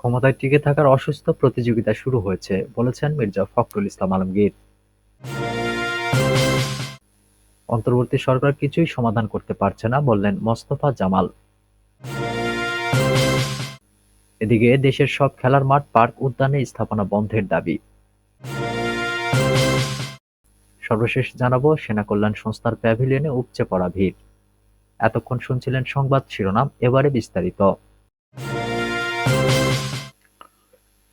ক্ষমতায় টিকে থাকার অসুস্থ প্রতিযোগিতা শুরু হয়েছে, বলেছেন মির্জা ফখরুল ইসলাম আলমগীর। অন্তর্বর্তী সরকার কিছুই সমাধান করতে পারছে না, বললেন মোস্তফা জামাল। এদিকে দেশের সব খেলার মাঠ, পার্ক, উদ্যানে স্থাপনা বন্ধের দাবি। সর্বশেষ জানাবো, সেনা কল্যাণ সংস্থার প্যাভিলিয়নে উপচে পড়া ভিড়। এতক্ষণ শুনছিলেন সংবাদ শিরোনাম, এবারে বিস্তারিত।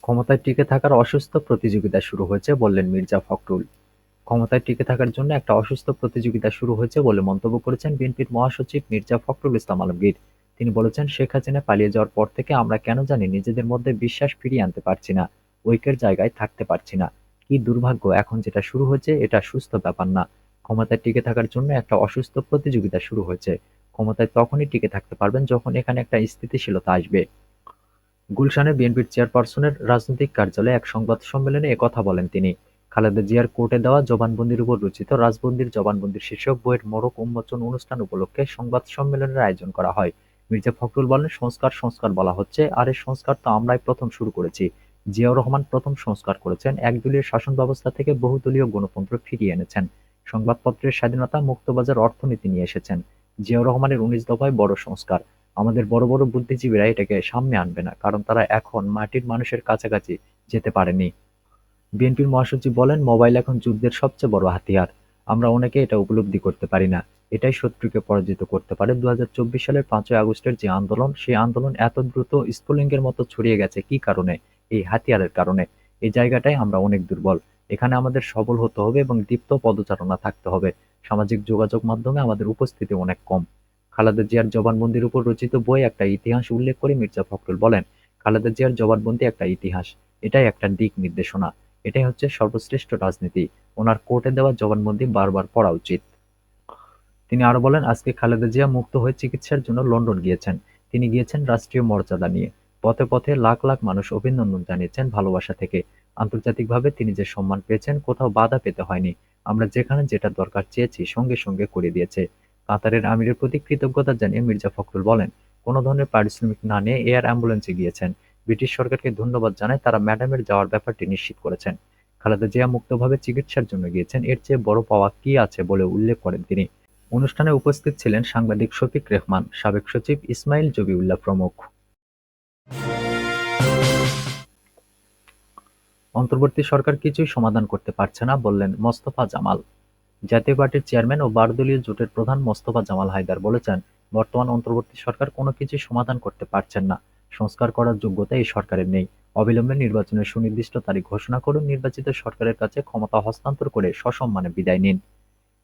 ক্ষমতায় টিকে থাকার অসুস্থ প্রতিযোগিতা শুরু হয়েছে, বললেন মির্জা ফখরুল। ক্ষমতায় টিকে থাকার জন্য একটা অসুস্থ প্রতিযোগিতা শুরু হয়েছে বলে মন্তব্য করেছেন বিএনপির মহাসচিব মির্জা ফখরুল ইসলাম আলমগীর। তিনি বলেছেন, শেখ হাসিনা পালিয়ে যাওয়ার পর থেকে আমরা কেন জানি নিজেদের মধ্যে বিশ্বাস ফিরিয়ে আনতে পারছি না, ঐক্যের জায়গায় থাকতে পারছি না। কি দুর্ভাগ্য, এখন যেটা শুরু হয়েছে এটা সুস্থ ব্যাপার না। ক্ষমতায় টিকে থাকার জন্য একটা অসুস্থ প্রতিযোগিতা শুরু হয়েছে। ক্ষমতায় তখনই টিকে থাকতে পারবেন যখন এখানে একটা স্থিতিশীলতা আসবে। গুলশানে বিএনপির চেয়ারপারসনের রাজনৈতিক কার্যালয়ে এক সংবাদ সম্মেলনে একথা বলেন তিনি। খালেদা জিয়ার কোর্টে দেওয়া জবানবন্দির উপর রচিত রাজবন্দির জবানবন্দি শীর্ষক বইয়ের মোড়ক উন্মোচন অনুষ্ঠান উপলক্ষে সংবাদ সম্মেলনের আয়োজন করা হয়। মির্জা ফখরুল বলেন, সংস্কার সংস্কার বলা হচ্ছে, আর এই সংস্কার তো আমরাই প্রথম শুরু করেছি। জিয়াউর রহমান প্রথম সংস্কার করেছেন, একদলীয় শাসন ব্যবস্থা থেকে বহুদলীয় গণতন্ত্র ফিরিয়ে এনেছেন। সংবাদপত্রের স্বাধীনতা, মুক্তবাজার অর্থনীতি নিয়ে এসেছেন। জিয়াউর রহমানের ১৯ দফায় বড় সংস্কার। আমাদের বড় বড় বুদ্ধিজীবীরা এটাকে সামনে আনবে না, কারণ তারা এখন মাটির মানুষের কাছাকাছি যেতে পারেনি। বিএনপির মহাসচিব বলেন, মোবাইল এখন যুদ্ধের সবচেয়ে বড় হাতিয়ার। আমরা অনেকে এটা উপলব্ধি করতে পারি না। এটাই শত্রুকে পরাজিত করতে পারে। ২০২৪ সালের ৫ই আগস্টের যে আন্দোলন, সেই আন্দোলন এত দ্রুত স্ফুলিঙ্গের মতো ছড়িয়ে গেছে কি কারণে? এই হাতিয়ারের কারণে। এই জায়গাটায় আমরা অনেক দুর্বল। এখানে আমাদের সবল হতে হবে এবং দীপ্ত পদচারণা থাকতে হবে। সামাজিক যোগাযোগ মাধ্যমে আমাদের উপস্থিতি অনেক কম। খালেদা জিয়ার জবানবন্দির উপর রচিত বই একটা ইতিহাস উল্লেখ করে মির্জা ফখরুল বলেন, খালেদা জিয়ার জবানবন্দি একটা ইতিহাস। এটাই একটা দিক নির্দেশনা। এটাই হচ্ছে সর্বশ্রেষ্ঠ রাজনীতি। ওনার কোর্টে দেওয়া জবানবন্দি বারবার পড়া উচিত। তিনি আরো বলেন, আজকে খালেদা জিয়া মুক্ত হয়ে চিকিৎসার জন্য লন্ডন গিয়েছেন। তিনি গিয়েছেন রাষ্ট্রীয় মর্যাদা নিয়ে। পথে পথে লাখ লাখ মানুষ অভিনন্দন জানিয়েছেন ভালোবাসা থেকে। আন্তর্জাতিকভাবে তিনি যে সম্মান পেয়েছেন, কোথাও বাধা পেতে হয়নি। আমরা যেখানে যেটা দরকার চেয়েছি সঙ্গে সঙ্গে করে দিয়েছে। কাতারের আমিরের প্রতি কৃতজ্ঞতা জানিয়ে মির্জা ফখরুল বলেন, কোনো ধরনের পারিশ্রমিক না নিয়ে এয়ার অ্যাম্বুলেন্সে গিয়েছেন। ব্রিটিশ সরকারকে ধন্যবাদ জানায়, তারা ম্যাডামের যাওয়ার ব্যাপারটি নিশ্চিত করেছেন। খালেদা জিয়া মুক্তভাবে চিকিৎসার জন্য গিয়েছেন, এর চেয়ে বড় পাওয়া কি আছে বলে উল্লেখ করেন তিনি। অনুষ্ঠানে উপস্থিত ছিলেন সাংবাদিক শফিক রেহমান, সাবেক সচিব ইসমাইল জবিউল্লাহ প্রমুখ। অন্তর্বর্তী সরকার কিছুই সমাধান করতে পারছে না, বললেন মোস্তফা জামাল। জাতীয় পার্টির চেয়ারম্যান ও ১২ দলীয় জোটের প্রধান মোস্তফা জামাল হায়দার বলেছেন, বর্তমান অন্তর্বর্তী সরকার কোনো কিছুই সমাধান করতে পারছেন না। সংস্কার করার যোগ্যতা এই সরকারের নেই। অবিলম্বে নির্বাচনের সুনির্দিষ্ট তারিখ ঘোষণা করুন, নির্বাচিত সরকারের কাছে ক্ষমতা হস্তান্তর করে সসম্মানে বিদায় নিন।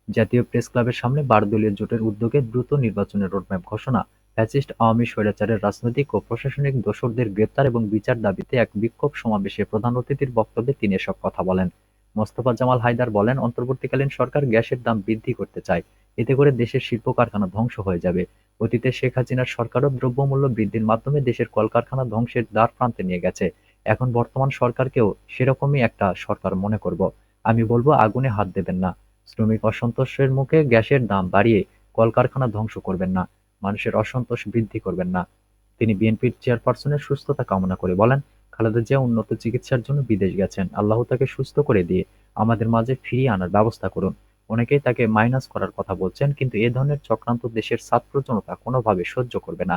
জাতীয় প্রেসক্লাবের সামনে ১২ দলীয় জোটের উদ্যোগে দ্রুত নির্বাচনের রোডম্যাপ ঘোষণা, ফ্যাসিস্ট আওয়ামী স্বৈরাচারের রাজনৈতিক ও প্রশাসনিক দোসরদের গ্রেপ্তার এবং বিচার দাবিতে এক বিক্ষোভ সমাবেশে প্রধান অতিথির বক্তব্যে তিনি এসব কথা বলেন। মোস্তফা জামাল হায়দার বলেন, অন্তর্বর্তীকালীন সরকার গ্যাসের দাম বৃদ্ধি করতে চায়। এতে করে দেশের শিল্প কারখানা ধ্বংস হয়ে যাবে। অতীতে শেখ হাসিনার সরকারও দ্রব্যমূল্য বৃদ্ধির মাধ্যমে দেশের কলকারখানা ধ্বংসের দ্বারপ্রান্তে নিয়ে গেছে। এখন বর্তমান সরকারকেও সেরকমই একটা সরকার মনে করব। আমি বলবো, আগুনে হাত দেবেন না। শ্রমিক অসন্তোষের মুখে গ্যাসের দাম বাড়িয়ে কলকারখানা ধ্বংস করবেন না। মানুষের অসন্তোষ বৃদ্ধি করবেন না। তিনি বিএনপির চেয়ারপারসনের সুস্থতা কামনা করে বলেন, খালেদা জিয়া উন্নত চিকিৎসার জন্য বিদেশ গেছেন। আল্লাহ তাকে সুস্থ করে দিয়ে আমাদের মাঝে ফিরিয়ে আনার ব্যবস্থা করুন। অনেকেই তাকে মাইনাস করার কথা বলছেন, কিন্তু এ ধরনের চক্রান্ত দেশের ছাত্র জনতা কোনোভাবে সহ্য করবে না।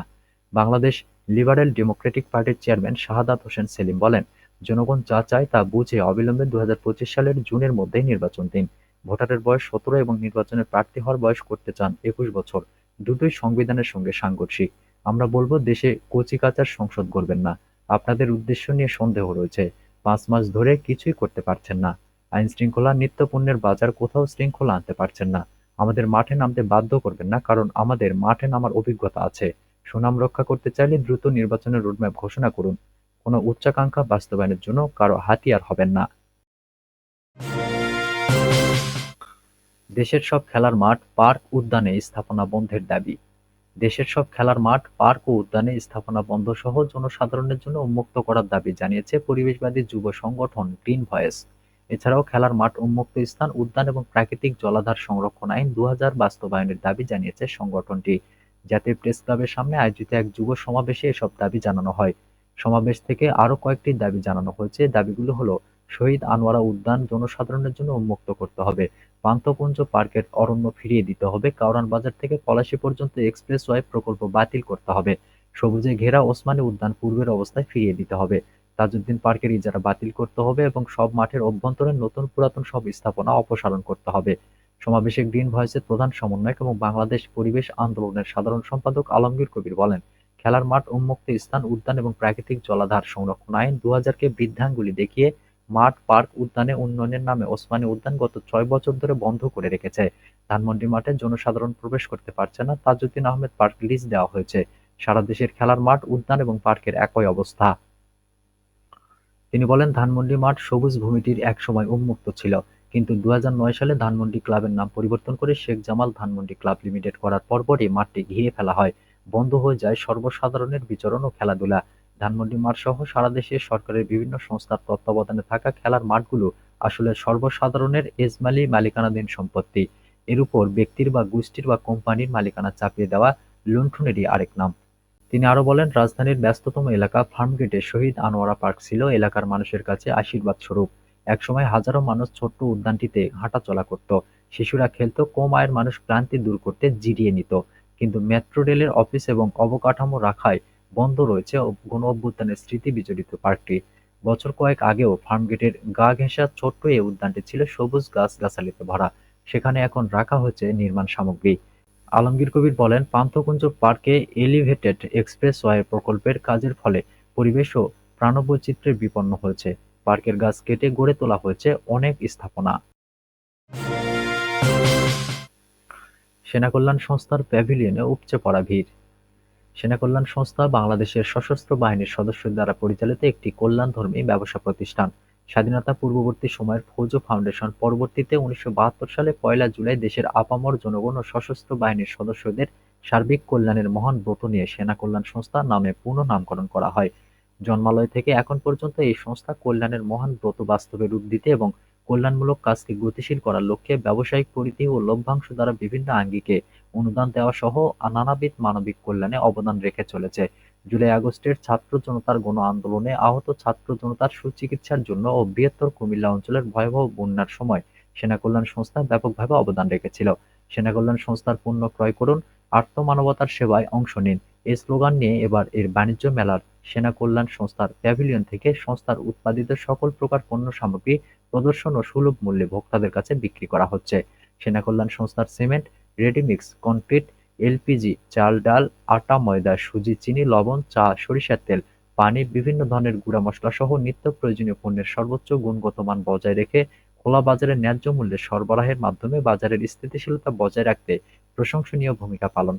বাংলাদেশ লিবারেল ডেমোক্রেটিক পার্টির চেয়ারম্যান শাহাদাত হোসেন সেলিম বলেন, জনগণ যা চায় তা বুঝে অবিলম্বে ২০২৫ সালের জুনের মধ্যেই নির্বাচন দিন। ভোটারের বয়স ১৭ এবং নির্বাচনে প্রার্থী হওয়ার বয়স করতে চান ২১ বছর। দুটোই সংবিধানের সঙ্গে সাংঘর্ষিক। আমরা বলব, দেশে কচিকাঁচার সংসদ গড়বেন না। আপনাদের উদ্দেশ্য নিয়ে সন্দেহ রয়েছে। ৫ মাস ধরে কিছুই করতে পারছেন না। আইনশৃঙ্খলা, নিত্যপণ্যের বাজার, কোথাও শৃঙ্খলা আনতে পারছেন না। আমাদের মাঠে নামতে বাধ্য করবেন না, কারণ আমাদের মাঠে নামার অভিজ্ঞতা আছে। সুনাম রক্ষা করতে চাইলে দ্রুত নির্বাচনের রোডম্যাপ ঘোষণা করুন। কোনো উচ্চাকাঙ্ক্ষা বাস্তবায়নের জন্য কারো হাতিয়ার হবেন না। দেশের সব খেলার মাঠ, পার্ক, উদ্যানে স্থাপনা বন্ধের দাবি। দেশের সব খেলার মাঠ, পার্ক ও উদ্যানে স্থাপনা বন্ধসহ জনসাধারণের জন্য উন্মুক্ত করার দাবি জানিয়েছে পরিবেশবাদী যুব সংগঠন গ্রিন ভয়েস। এছাড়াও খেলার মাঠ, উন্মুক্ত স্থান, উদ্যান এবং প্রাকৃতিক জলাধার সংরক্ষণ আইন ২০০০ বাস্তবায়নের দাবি জানিয়েছে সংগঠনটি। জাতীয় প্রেসক্লাবের সামনে আয়োজিত এক যুব সমাবেশে এসব দাবি জানানো হয়। সমাবেশ থেকে আরও কয়েকটি দাবি জানানো হয়েছে। দাবিগুলো হলো শহীদ আনোয়ারা উদ্যান জনসাধারণের জন্য উন্মুক্ত করতে হবে, পান্থকুঞ্জ পার্কের অরণ্য ফিরিয়ে দিতে হবে, কারওয়ান বাজার থেকে পলাশী পর্যন্ত এক্সপ্রেসওয়ে প্রকল্প বাতিল করতে হবে, সবুজে ঘেরা ওসমানী উদ্যান পূর্বের অবস্থায় ফিরিয়ে দিতে হবে, তাজউদ্দিন পার্কের ইজারা বাতিল করতে হবে এবং সব মাঠের অভ্যন্তরে নতুন পুরাতন সব স্থাপনা অপসারণ করতে হবে। সমাবেশে গ্রিন ভয়েসের প্রধান সমন্বয়ক এবং বাংলাদেশ পরিবেশ আন্দোলনের সাধারণ সম্পাদক আলমগীর কবির বলেন, খেলার মাঠ, উন্মুক্ত স্থান, উদ্যান এবং প্রাকৃতিক জলাধার সংরক্ষণ আইন ২০০০-কে বৃদ্ধাঙ্গুলি দেখিয়ে মাঠ, পার্ক, উদ্যানে উন্নয়নের নামে ওসমানী উদ্যান গত ৬ বছর ধরে বন্ধ করে রেখেছে। ধানমন্ডি মাঠে জনসাধারণ প্রবেশ করতে পারছে না। তাজউদ্দিন আহমেদ পার্ক লিজ দেওয়া হয়েছে। সারা দেশের খেলার মাঠ, উদ্যান এবং পার্কের একই অবস্থা। তিনি বলেন, ধানমন্ডি মাঠ সবুজ ভূমিটির একসময় উন্মুক্ত ছিল, কিন্তু ২০০৯ সালে ধানমন্ডি ক্লাবের নাম পরিবর্তন করে শেখ জামাল ধানমন্ডি ক্লাব লিমিটেড করার পরপরই মাঠটি ঘিরে ফেলা হয়। বন্ধ হয়ে যায় সর্বসাধারণের বিচরণ ও খেলাধুলা। ধানমন্ডি মাঠসহ সারা দেশে সরকারের বিভিন্ন সংস্থার তত্ত্বাবধানে থাকা খেলার মাঠগুলো আসলে সর্বসাধারণের এজমালি মালিকানাধীন সম্পত্তি। এর উপর ব্যক্তির বা গোষ্ঠীর বা কোম্পানির মালিকানা চাপিয়ে দেওয়া লুণ্ঠনেরই আরেক নাম। তিনি আরো বলেন, রাজধানীর ব্যস্ততম এলাকা ফার্মগেটে শহীদ আনোয়ারা পার্ক ছিল এলাকার মানুষের কাছে আশীর্বাদ স্বরূপ। একসময় হাজারো মানুষ ছোট্ট উদ্যানটিতে হাঁটাচলা করত, শিশুরা খেলতো, কম আয়ের মানুষ ক্লান্তি দূর করতে জিরিয়ে নিত। কিন্তু মেট্রো রেলের অফিস এবং অবকাঠামো রাখায় বন্ধ রয়েছে গণ অভ্যুত্থানের স্মৃতি বিজড়িত পার্কটি। বছর কয়েক আগেও ফার্মগেটের গা ঘেঁষা ছোট্ট এই উদ্যানটি ছিল সবুজ গাছগাছালিতে ভরা। সেখানে এখন রাখা হয়েছে নির্মাণ সামগ্রী। আলমগীর কবির বলেন, পান্থকুঞ্জ পার্কে এলিভেটেড এক্সপ্রেসওয়ে প্রকল্পের কাজের ফলে পরিবেশ ও প্রাণবৈচিত্র্যের বিপন্ন হয়েছে। পার্কের গাছ কেটে গড়ে তোলা হয়েছে অনেক স্থাপনা। সেনা কল্যাণ সংস্থার প্যাভিলিয়নে উপচে পড়া ভিড়। সেনা কল্যাণ সংস্থা বাংলাদেশের সশস্ত্র বাহিনীর সদস্যদের দ্বারা পরিচালিত একটি কল্যাণধর্মী ব্যবসা প্রতিষ্ঠান। স্বাধীনতা পূর্ববর্তী সময়ের ফৌজ ফাউন্ডেশন পরবর্তীতে ১৯৭২ সালে ১লা জুলাই দেশের আপামর জনগণ ও সশস্ত্র বাহিনীর সদস্যদের সার্বিক কল্যাণের মহান ব্রত নিয়ে সেনা কল্যাণ সংস্থা নামে পুনঃনামকরণ করা হয়। জন্মালয় থেকে এখন পর্যন্ত এই সংস্থা কল্যাণের মহান ব্রত বাস্তবে রূপ দিতে এবং কল্যাণমূলক কাজকে গতিশীল করার লক্ষ্যে ব্যবসায়িক পরিধি ও লভ্যাংশ দ্বারা বিভিন্ন আঙ্গিকে অনুদান দেওয়া সহ নানাবিধ মানবিক কল্যাণে অবদান রেখে চলেছে। জুলাই-আগস্টের ছাত্র জনতার গণ আন্দোলনে আহত ছাত্র জনতার সুচিকিৎসার জন্য ও বৃহত্তর কুমিল্লা অঞ্চলের ভয়াবহ বন্যার সময় সেনা কল্যাণ সংস্থা ব্যাপকভাবে অবদান রেখেছিল। সেনা কল্যাণ সংস্থার পণ্য ক্রয় করুন, আর্তমানবতার সেবায় অংশ নিন, এই স্লোগান নিয়ে এবার এর বাণিজ্য মেলার সেনা কল্যাণ সংস্থার প্যাভিলিয়ন থেকে সংস্থার উৎপাদিত সকল প্রকার পণ্য সামগ্রী প্রদর্শন ও সুলভ মূল্যে ভোক্তাদের কাছে বিক্রি করা হচ্ছে। সেনা কল্যাণ সংস্থার সিমেন্ট, রেডিমিক্স কংক্রিট, এলপিজি, চাল ডাল, আটা ময়দা, সুজি, চিনি, লবণ, চা, সরিষার তেল, পানি, বিভিন্ন ধরনের গুঁড়া মসলা সহ নিত্য প্রয়োজনীয় পণ্যের সর্বোচ্চ গুণগত মান বজায় রেখে খোলা বাজারে ন্যায্য মূল্যে সরবরাহের মাধ্যমে বাজারের স্থিতিশীলতা বজায় রাখতে প্রশংসনীয় ভূমিকা পালন